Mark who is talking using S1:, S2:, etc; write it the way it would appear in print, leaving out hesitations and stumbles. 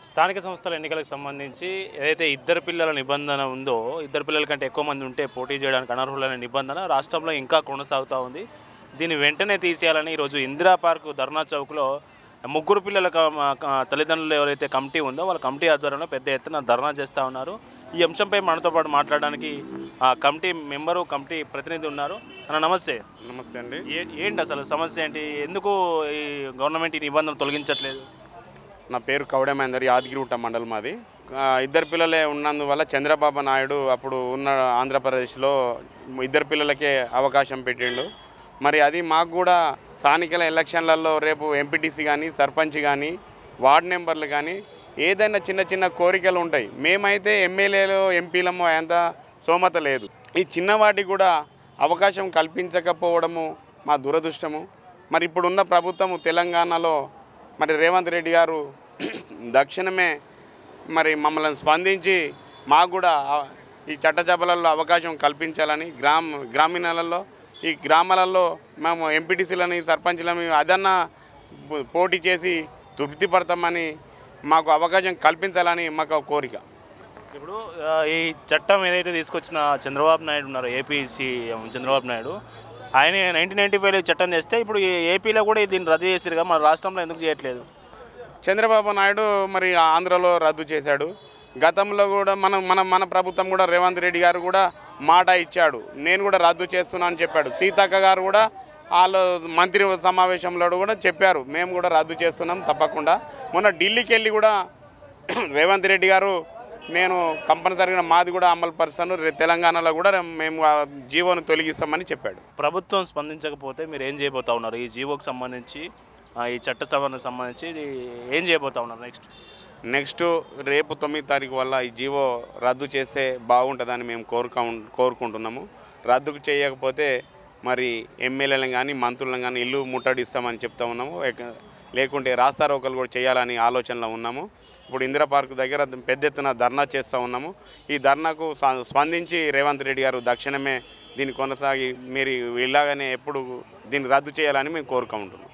S1: స్థానిక సంస్థల ఎన్నికలకు సంబంధించి ఏదైతే ఇద్దరు పిల్లల నిబంధన ఉందో, ఇద్దరు పిల్లల కంటే ఎక్కువ మంది ఉంటే పోటీ చేయడానికి అనర్హులనే నిబంధన రాష్ట్రంలో ఇంకా కొనసాగుతూ ఉంది. దీన్ని వెంటనే తీసేయాలని ఈరోజు ఇందిరా పార్క్ ధర్నా చౌక్లో ముగ్గురు పిల్లల తల్లిదండ్రులు ఎవరైతే కమిటీ ఉందో వాళ్ళ కమిటీ ఆధ్వర్యంలో పెద్ద ఎత్తున ధర్నా చేస్తూ ఉన్నారు. ఈ అంశంపై మనతో పాటు మాట్లాడడానికి ఆ కమిటీ మెంబరు, కమిటీ ప్రతినిధి ఉన్నారు. అన్న నమస్తే.
S2: నమస్తే అండి.
S1: ఏంటి అసలు సమస్య ఏంటి? ఎందుకు ఈ గవర్నమెంట్ ఈ నిబంధన తొలగించట్లేదు?
S2: నా పేరు కవడే మహేందర్, యాదగిరిగుట్ట మండలం మాది. ఇద్దరు పిల్లలే ఉన్నందువల్ల చంద్రబాబు నాయుడు అప్పుడు ఉన్న ఆంధ్రప్రదేశ్లో ఇద్దరు పిల్లలకే అవకాశం పెట్టిండు. మరి అది మాకు కూడా స్థానికల ఎలక్షన్లలో రేపు ఎంపీటీసీ కానీ, సర్పంచ్ కానీ, వార్డు మెంబర్లు కానీ ఏదైనా చిన్న చిన్న కోరికలు ఉంటాయి. మేమైతే ఎమ్మెల్యేలు, ఎంపీలము అంత స్తోమత లేదు. ఈ చిన్నవాటికి కూడా అవకాశం కల్పించకపోవడము మా దురదృష్టము. మరి ఇప్పుడున్న ప్రభుత్వము తెలంగాణలో మరి రేవంత్ రెడ్డి గారు దక్షిణమే మరి మమ్మల్ని స్పందించి మాకు కూడా ఈ చట్టసభలలో అవకాశం కల్పించాలని, గ్రామీణాలలో ఈ గ్రామాలలో మేము ఎంపీటీసీలని, సర్పంచ్లని అదన్నా పోటీ చేసి తృప్తి పడతామని, మాకు అవకాశం కల్పించాలని మాకు కోరిక.
S1: ఇప్పుడు ఈ చట్టం ఏదైతే తీసుకొచ్చిన చంద్రబాబు నాయుడు ఉన్నారు, ఏపీ చంద్రబాబు నాయుడు, ఆయన 1995లో చట్టం చేస్తే ఇప్పుడు ఏపీలో కూడా దీన్ని రద్దు చేసిరుగా, మన రాష్ట్రంలో ఎందుకు చేయట్లేదు?
S2: చంద్రబాబు నాయుడు మరి ఆంధ్రలో రద్దు చేశాడు. గతంలో కూడా మన ప్రభుత్వం కూడా రేవంత్ రెడ్డి గారు కూడా మాట ఇచ్చాడు, నేను కూడా రద్దు చేస్తున్నా అని చెప్పాడు. సీతక్క గారు కూడా వాళ్ళు మంత్రి సమావేశంలో కూడా చెప్పారు, మేము కూడా రద్దు చేస్తున్నాం తప్పకుండా. మొన్న ఢిల్లీకి వెళ్ళి కూడా రేవంత్ రెడ్డి గారు నేను కంపల్సరీగా మాది కూడా అమలు పరుస్తాను, తెలంగాణలో కూడా మేము ఆ జీవోను తొలగిస్తామని చెప్పాడు.
S1: ప్రభుత్వం స్పందించకపోతే మీరు ఏం చేయబోతా ఉన్నారు? ఈ జీవోకి సంబంధించి, ఈ చట్ట సవరణకు సంబంధించి ఏం చేయబోతా ఉన్నారు
S2: నెక్స్ట్ రేపు 9వ తారీఖు వల్ల ఈ జీవో రద్దు చేస్తే బాగుంటుందని మేము కోరుకుంటున్నాము. రద్దు చేయకపోతే మరి ఎమ్మెల్యేలను కానీ, మంత్రులను కానీ ఇల్లు ముట్టడిస్తామని చెప్తా ఉన్నాము. లేకుంటే రాస్తారోకలు కూడా చేయాలని ఆలోచనలో ఉన్నాము. ఇప్పుడు ఇందిరా పార్క్ దగ్గర పెద్ద ఎత్తున ధర్నా చేస్తూ ఉన్నాము. ఈ ధర్నాకు స్పందించి రేవంత్ రెడ్డి గారు దక్షిణమే దీన్ని కొనసాగి మీరు ఇలాగనే ఎప్పుడు దీన్ని రద్దు చేయాలని మేము కోరుకుంటున్నాం.